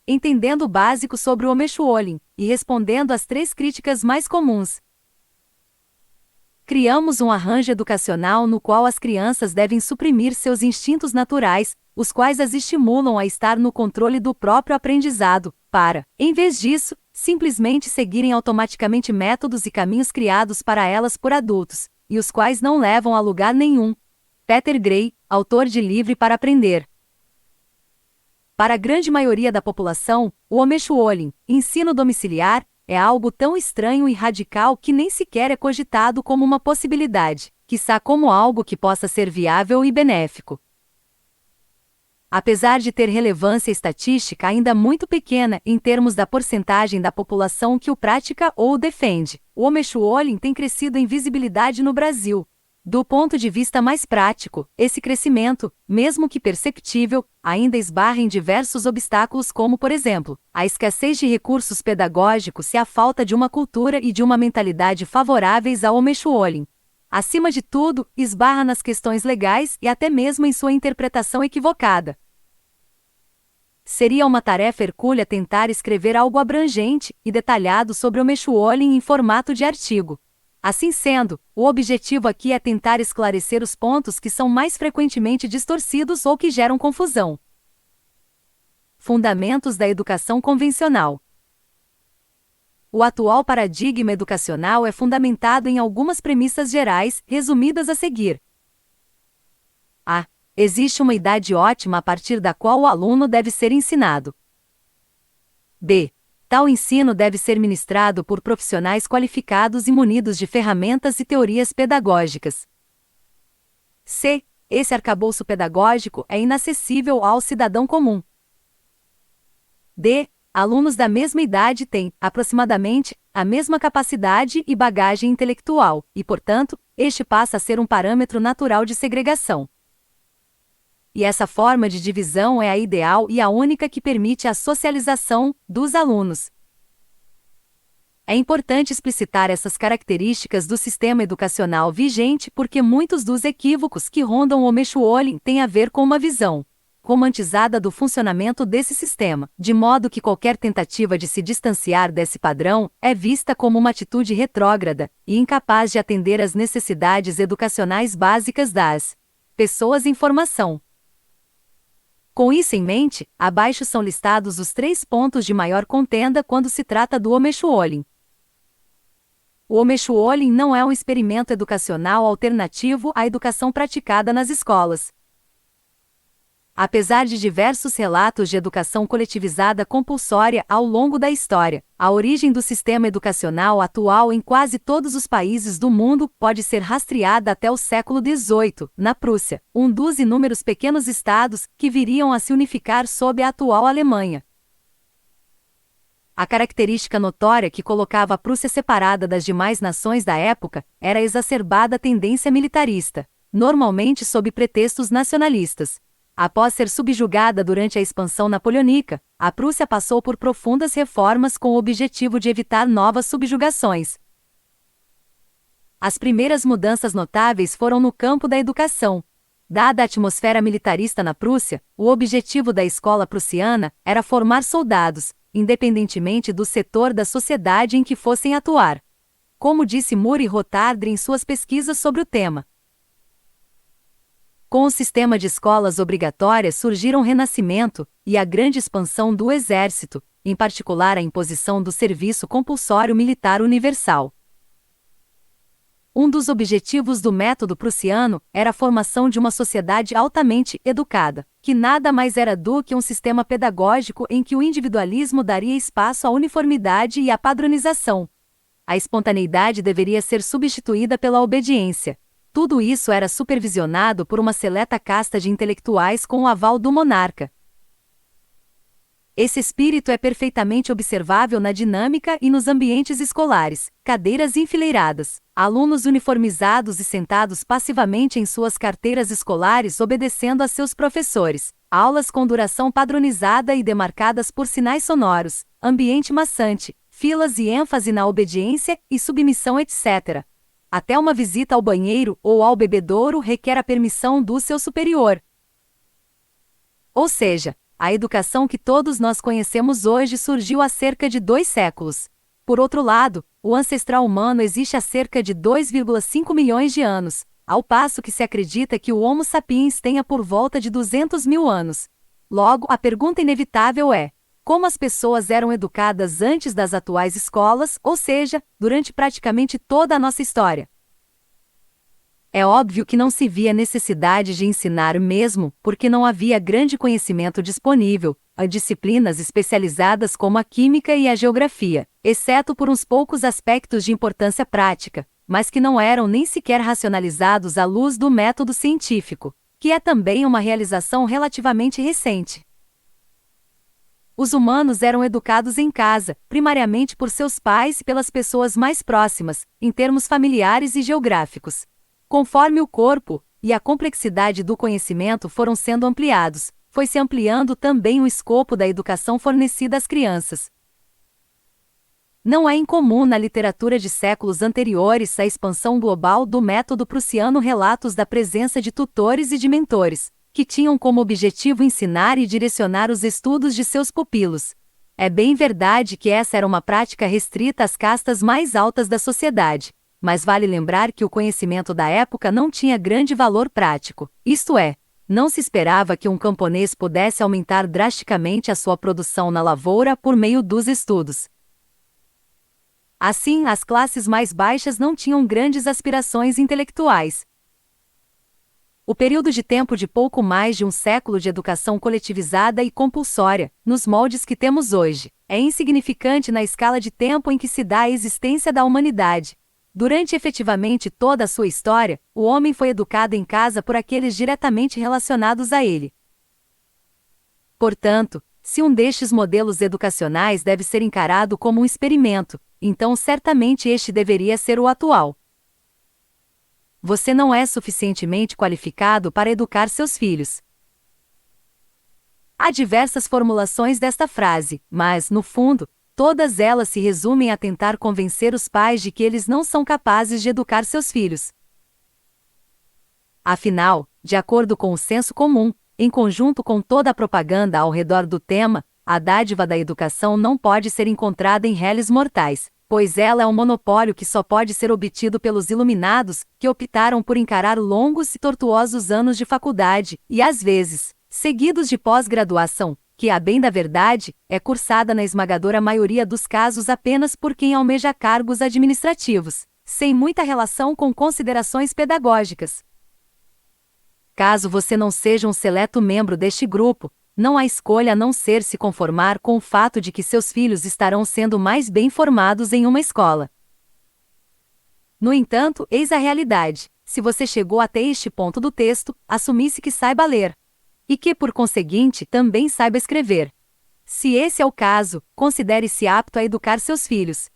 entendendo o básico sobre o homeschooling e respondendo às 3 críticas mais comuns. Criamos um arranjo educacional no qual as crianças devem suprimir seus instintos naturais, os quais as estimulam a estar no controle do próprio aprendizado, para, em vez disso, simplesmente seguirem automaticamente métodos e caminhos criados para elas por adultos, e os quais não levam a lugar nenhum. Peter Gray, autor de Livre para Aprender. Para a grande maioria da população, o homeschooling, ensino domiciliar, é algo tão estranho e radical que nem sequer é cogitado como uma possibilidade, quiçá como algo que possa ser viável e benéfico. Apesar de ter relevância estatística ainda muito pequena em termos da porcentagem da população que o pratica ou o defende, o homeschooling tem crescido em visibilidade no Brasil. Do ponto de vista mais prático, esse crescimento, mesmo que perceptível, ainda esbarra em diversos obstáculos como, por exemplo, a escassez de recursos pedagógicos e a falta de uma cultura e de uma mentalidade favoráveis ao homeschooling. Acima de tudo, esbarra nas questões legais e até mesmo em sua interpretação equivocada. Seria uma tarefa hercúlea tentar escrever algo abrangente e detalhado sobre o homeschooling em formato de artigo. Assim sendo, o objetivo aqui é tentar esclarecer os pontos que são mais frequentemente distorcidos ou que geram confusão. Fundamentos da educação convencional. O atual paradigma educacional é fundamentado em algumas premissas gerais, resumidas a seguir. A. Existe uma idade ótima a partir da qual o aluno deve ser ensinado. B. Tal ensino deve ser ministrado por profissionais qualificados e munidos de ferramentas e teorias pedagógicas. C. Esse arcabouço pedagógico é inacessível ao cidadão comum. D. Alunos da mesma idade têm, aproximadamente, a mesma capacidade e bagagem intelectual, e, portanto, este passa a ser um parâmetro natural de segregação. E essa forma de divisão é a ideal e a única que permite a socialização dos alunos. É importante explicitar essas características do sistema educacional vigente porque muitos dos equívocos que rondam o homeschooling têm a ver com uma visão romantizada do funcionamento desse sistema, de modo que qualquer tentativa de se distanciar desse padrão é vista como uma atitude retrógrada e incapaz de atender às necessidades educacionais básicas das pessoas em formação. Com isso em mente, abaixo são listados os 3 pontos de maior contenda quando se trata do homeschooling. O homeschooling não é um experimento educacional alternativo à educação praticada nas escolas. Apesar de diversos relatos de educação coletivizada compulsória ao longo da história, a origem do sistema educacional atual em quase todos os países do mundo pode ser rastreada até o século XVIII, na Prússia, um dos inúmeros pequenos estados que viriam a se unificar sob a atual Alemanha. A característica notória que colocava a Prússia separada das demais nações da época era a exacerbada tendência militarista, normalmente sob pretextos nacionalistas. Após ser subjugada durante a expansão napoleônica, a Prússia passou por profundas reformas com o objetivo de evitar novas subjugações. As primeiras mudanças notáveis foram no campo da educação. Dada a atmosfera militarista na Prússia, o objetivo da escola prussiana era formar soldados, independentemente do setor da sociedade em que fossem atuar. Como disse Moore e Rotardre em suas pesquisas sobre o tema. Com o sistema de escolas obrigatórias surgiram o renascimento e a grande expansão do exército, em particular a imposição do serviço compulsório militar universal. Um dos objetivos do método prussiano era a formação de uma sociedade altamente educada, que nada mais era do que um sistema pedagógico em que o individualismo daria espaço à uniformidade e à padronização. A espontaneidade deveria ser substituída pela obediência. Tudo isso era supervisionado por uma seleta casta de intelectuais com o aval do monarca. Esse espírito é perfeitamente observável na dinâmica e nos ambientes escolares: cadeiras enfileiradas, alunos uniformizados e sentados passivamente em suas carteiras escolares obedecendo a seus professores, aulas com duração padronizada e demarcadas por sinais sonoros, ambiente maçante, filas e ênfase na obediência e submissão, etc. Até uma visita ao banheiro ou ao bebedouro requer a permissão do seu superior. Ou seja, A educação que todos nós conhecemos hoje surgiu há cerca de 2 séculos. Por outro lado, o ancestral humano existe há cerca de 2,5 milhões de anos, ao passo que se acredita que o Homo sapiens tenha por volta de 200 mil anos. Logo, a pergunta inevitável é: como as pessoas eram educadas antes das atuais escolas, ou seja, durante praticamente toda a nossa história? É óbvio que não se via necessidade de ensinar mesmo, porque não havia grande conhecimento disponível, a disciplinas especializadas como a química e a geografia, exceto por uns poucos aspectos de importância prática, mas que não eram nem sequer racionalizados à luz do método científico, que é também uma realização relativamente recente. Os humanos eram educados em casa, primariamente por seus pais e pelas pessoas mais próximas, em termos familiares e geográficos. Conforme o corpo e a complexidade do conhecimento foram sendo ampliados, foi-se ampliando também o escopo da educação fornecida às crianças. Não é incomum na literatura de séculos anteriores a expansão global do método prussiano, relatos da presença de tutores e de mentores, que tinham como objetivo ensinar e direcionar os estudos de seus pupilos. É bem verdade que essa era uma prática restrita às castas mais altas da sociedade, mas vale lembrar que o conhecimento da época não tinha grande valor prático, isto é, não se esperava que um camponês pudesse aumentar drasticamente a sua produção na lavoura por meio dos estudos. Assim, as classes mais baixas não tinham grandes aspirações intelectuais. O período de tempo de pouco mais de um século de educação coletivizada e compulsória, nos moldes que temos hoje, é insignificante na escala de tempo em que se dá a existência da humanidade. Durante efetivamente toda a sua história, o homem foi educado em casa por aqueles diretamente relacionados a ele. Portanto, se um destes modelos educacionais deve ser encarado como um experimento, então certamente este deveria ser o atual. Você não é suficientemente qualificado para educar seus filhos. Há diversas formulações desta frase, mas, no fundo, todas elas se resumem a tentar convencer os pais de que eles não são capazes de educar seus filhos. Afinal, de acordo com o senso comum, em conjunto com toda a propaganda ao redor do tema, a dádiva da educação não pode ser encontrada em réis mortais, pois ela é um monopólio que só pode ser obtido pelos iluminados, que optaram por encarar longos e tortuosos anos de faculdade, e às vezes, seguidos de pós-graduação, que, a bem da verdade, é cursada na esmagadora maioria dos casos apenas por quem almeja cargos administrativos, sem muita relação com considerações pedagógicas. Caso você não seja um seleto membro deste grupo, não há escolha a não ser se conformar com o fato de que seus filhos estarão sendo mais bem formados em uma escola. No entanto, eis a realidade: se você chegou até este ponto do texto, assumisse que saiba ler. E que, por conseguinte, também saiba escrever. Se esse é o caso, considere-se apto a educar seus filhos.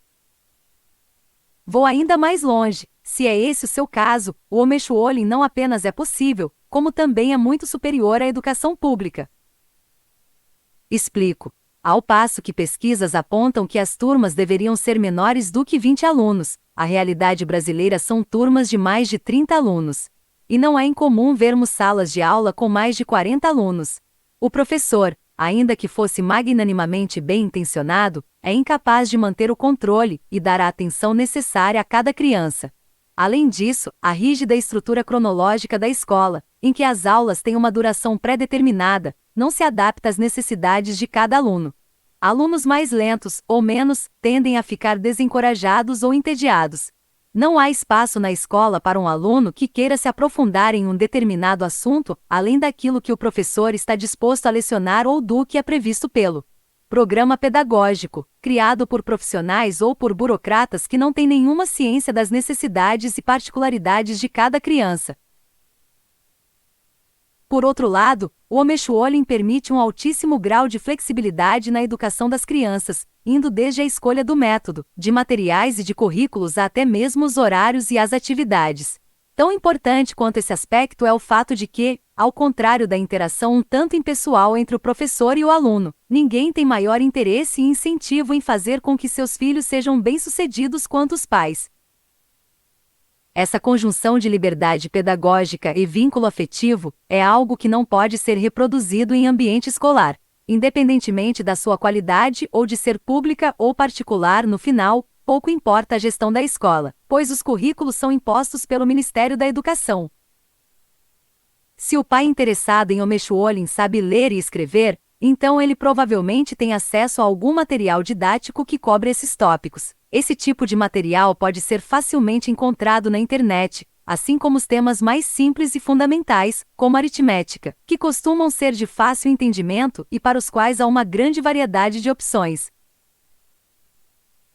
Vou ainda mais longe: se é esse o seu caso, o homeschooling não apenas é possível, como também é muito superior à educação pública. Explico. Ao passo que pesquisas apontam que as turmas deveriam ser menores do que 20 alunos, a realidade brasileira são turmas de mais de 30 alunos. E não é incomum vermos salas de aula com mais de 40 alunos. O professor, ainda que fosse magnanimamente bem-intencionado, é incapaz de manter o controle e dar a atenção necessária a cada criança. Além disso, a rígida estrutura cronológica da escola, em que as aulas têm uma duração pré-determinada, não se adapta às necessidades de cada aluno. Alunos mais lentos, ou menos, tendem a ficar desencorajados ou entediados. Não há espaço na escola para um aluno que queira se aprofundar em um determinado assunto, além daquilo que o professor está disposto a lecionar ou do que é previsto pelo programa pedagógico, criado por profissionais ou por burocratas que não têm nenhuma ciência das necessidades e particularidades de cada criança. Por outro lado, o homeschooling permite um altíssimo grau de flexibilidade na educação das crianças, indo desde a escolha do método, de materiais e de currículos a até mesmo os horários e as atividades. Tão importante quanto esse aspecto é o fato de que, ao contrário da interação um tanto impessoal entre o professor e o aluno, ninguém tem maior interesse e incentivo em fazer com que seus filhos sejam bem-sucedidos quanto os pais. Essa conjunção de liberdade pedagógica e vínculo afetivo é algo que não pode ser reproduzido em ambiente escolar. Independentemente da sua qualidade ou de ser pública ou particular, no final, pouco importa a gestão da escola, pois os currículos são impostos pelo Ministério da Educação. Se o pai interessado em homeschooling sabe ler e escrever, então ele provavelmente tem acesso a algum material didático que cobre esses tópicos. Esse tipo de material pode ser facilmente encontrado na internet, assim como os temas mais simples e fundamentais, como aritmética, que costumam ser de fácil entendimento e para os quais há uma grande variedade de opções.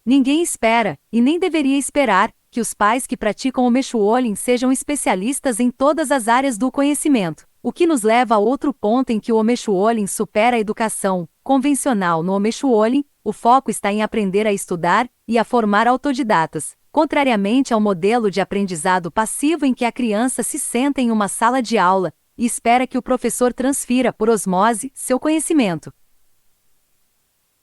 Ninguém espera, e nem deveria esperar, que os pais que praticam homeschooling sejam especialistas em todas as áreas do conhecimento, o que nos leva a outro ponto em que o homeschooling supera a educação convencional. No homeschooling, o foco está em aprender a estudar e a formar autodidatas, contrariamente ao modelo de aprendizado passivo em que a criança se senta em uma sala de aula e espera que o professor transfira por osmose seu conhecimento.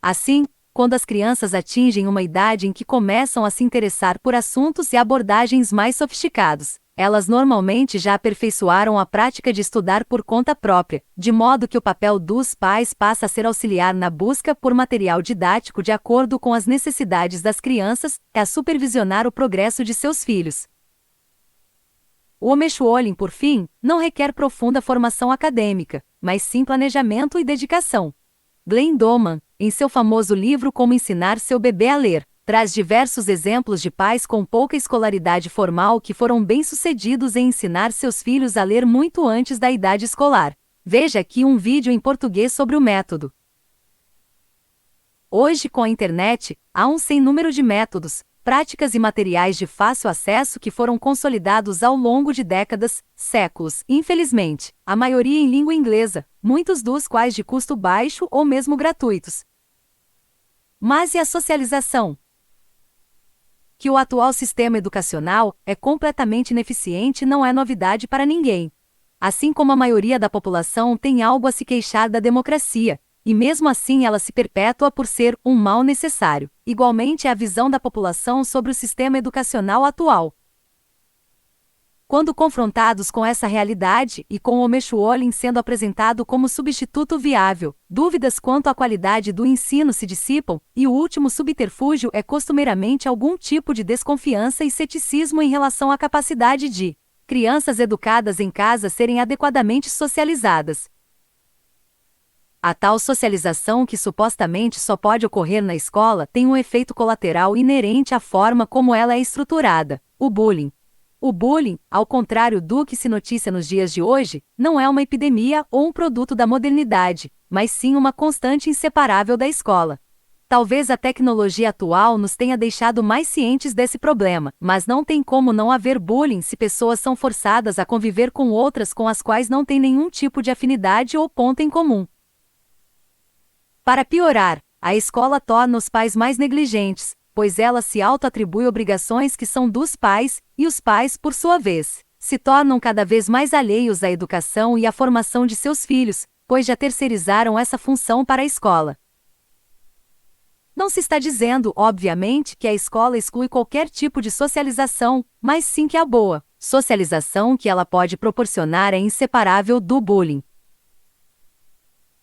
Assim, quando as crianças atingem uma idade em que começam a se interessar por assuntos e abordagens mais sofisticados, elas normalmente já aperfeiçoaram a prática de estudar por conta própria, de modo que o papel dos pais passa a ser auxiliar na busca por material didático de acordo com as necessidades das crianças e a supervisionar o progresso de seus filhos. O homeschooling, por fim, não requer profunda formação acadêmica, mas sim planejamento e dedicação. Glenn Doman, em seu famoso livro Como Ensinar Seu Bebê a Ler, traz diversos exemplos de pais com pouca escolaridade formal que foram bem-sucedidos em ensinar seus filhos a ler muito antes da idade escolar. Veja aqui um vídeo em português sobre o método. Hoje, com a internet, há um sem número de métodos, práticas e materiais de fácil acesso que foram consolidados ao longo de décadas, séculos, infelizmente, a maioria em língua inglesa, muitos dos quais de custo baixo ou mesmo gratuitos. Mas e a socialização? Que o atual sistema educacional é completamente ineficiente não é novidade para ninguém. Assim como a maioria da população tem algo a se queixar da democracia, e mesmo assim ela se perpetua por ser um mal necessário. Igualmente é a visão da população sobre o sistema educacional atual. Quando confrontados com essa realidade e com o homeschooling sendo apresentado como substituto viável, dúvidas quanto à qualidade do ensino se dissipam, e o último subterfúgio é costumeiramente algum tipo de desconfiança e ceticismo em relação à capacidade de crianças educadas em casa serem adequadamente socializadas. A tal socialização, que supostamente só pode ocorrer na escola, tem um efeito colateral inerente à forma como ela é estruturada: o bullying. O bullying, ao contrário do que se noticia nos dias de hoje, não é uma epidemia ou um produto da modernidade, mas sim uma constante inseparável da escola. Talvez a tecnologia atual nos tenha deixado mais cientes desse problema, mas não tem como não haver bullying se pessoas são forçadas a conviver com outras com as quais não têm nenhum tipo de afinidade ou ponto em comum. Para piorar, a escola torna os pais mais negligentes, pois ela se auto-atribui obrigações que são dos pais, e os pais, por sua vez, se tornam cada vez mais alheios à educação e à formação de seus filhos, pois já terceirizaram essa função para a escola. Não se está dizendo, obviamente, que a escola exclui qualquer tipo de socialização, mas sim que a boa socialização que ela pode proporcionar é inseparável do bullying.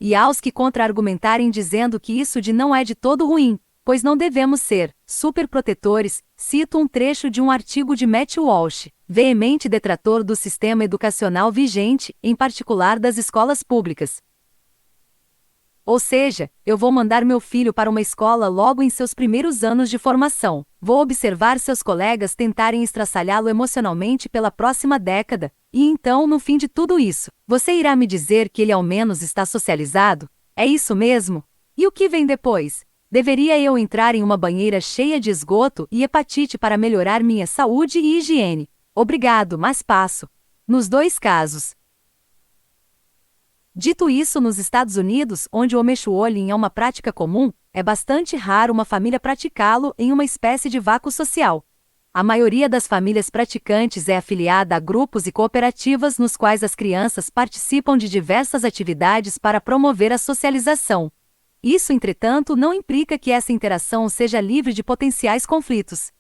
E aos que contra-argumentarem dizendo que isso não é de todo ruim, pois não devemos ser superprotetores, cito um trecho de um artigo de Matt Walsh, veemente detrator do sistema educacional vigente, em particular das escolas públicas. Ou seja, eu vou mandar meu filho para uma escola logo em seus primeiros anos de formação. Vou observar seus colegas tentarem estraçalhá-lo emocionalmente pela próxima década, e então, no fim de tudo isso, você irá me dizer que ele ao menos está socializado? É isso mesmo? E o que vem depois? Deveria eu entrar em uma banheira cheia de esgoto e hepatite para melhorar minha saúde e higiene? Obrigado, mas passo. Nos dois casos. Dito isso, nos Estados Unidos, onde o homeschooling é uma prática comum, é bastante raro uma família praticá-lo em uma espécie de vácuo social. A maioria das famílias praticantes é afiliada a grupos e cooperativas nos quais as crianças participam de diversas atividades para promover a socialização. Isso, entretanto, não implica que essa interação seja livre de potenciais conflitos.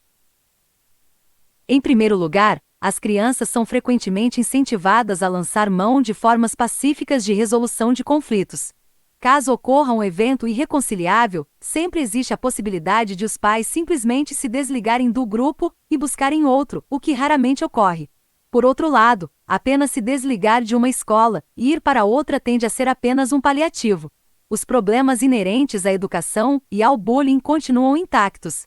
Em primeiro lugar, as crianças são frequentemente incentivadas a lançar mão de formas pacíficas de resolução de conflitos. Caso ocorra um evento irreconciliável, sempre existe a possibilidade de os pais simplesmente se desligarem do grupo e buscarem outro, o que raramente ocorre. Por outro lado, apenas se desligar de uma escola e ir para outra tende a ser apenas um paliativo. Os problemas inerentes à educação e ao bullying continuam intactos.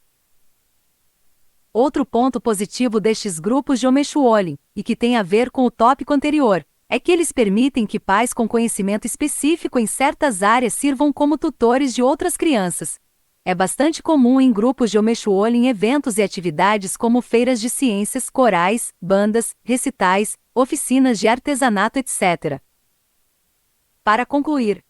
Outro ponto positivo destes grupos de homeschooling, e que tem a ver com o tópico anterior, é que eles permitem que pais com conhecimento específico em certas áreas sirvam como tutores de outras crianças. É bastante comum em grupos de homeschooling eventos e atividades como feiras de ciências, corais, bandas, recitais, oficinas de artesanato, etc. Para concluir,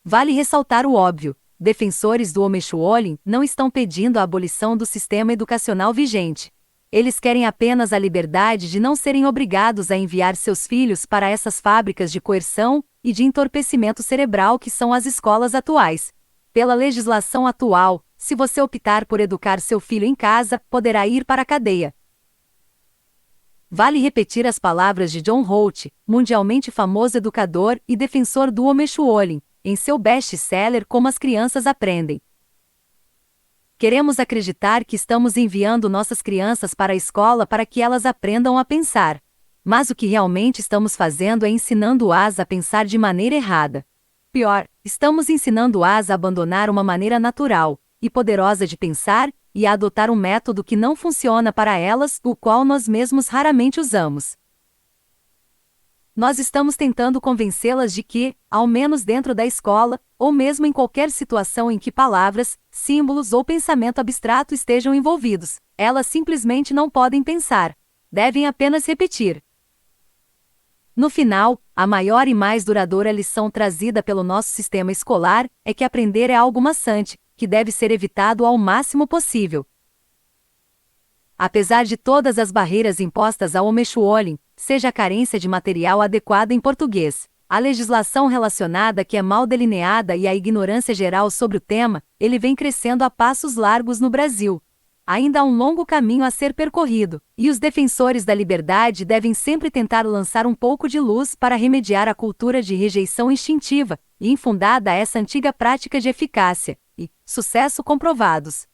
vale ressaltar o óbvio: defensores do homeschooling não estão pedindo a abolição do sistema educacional vigente. Eles querem apenas a liberdade de não serem obrigados a enviar seus filhos para essas fábricas de coerção e de entorpecimento cerebral que são as escolas atuais. Pela legislação atual, se você optar por educar seu filho em casa, poderá ir para a cadeia. Vale repetir as palavras de John Holt, mundialmente famoso educador e defensor do homeschooling, em seu best-seller Como as Crianças Aprendem. Queremos acreditar que estamos enviando nossas crianças para a escola para que elas aprendam a pensar. Mas o que realmente estamos fazendo é ensinando-as a pensar de maneira errada. Pior, estamos ensinando-as a abandonar uma maneira natural e poderosa de pensar e a adotar um método que não funciona para elas, o qual nós mesmos raramente usamos. Nós estamos tentando convencê-las de que, ao menos dentro da escola, ou mesmo em qualquer situação em que palavras, símbolos ou pensamento abstrato estejam envolvidos, elas simplesmente não podem pensar. Devem apenas repetir. No final, a maior e mais duradoura lição trazida pelo nosso sistema escolar é que aprender é algo maçante, que deve ser evitado ao máximo possível. Apesar de todas as barreiras impostas ao homeschooling, seja a carência de material adequado em português, a legislação relacionada que é mal delineada e a ignorância geral sobre o tema, ele vem crescendo a passos largos no Brasil. Ainda há um longo caminho a ser percorrido, e os defensores da liberdade devem sempre tentar lançar um pouco de luz para remediar a cultura de rejeição instintiva e infundada a essa antiga prática de eficácia e sucesso comprovados.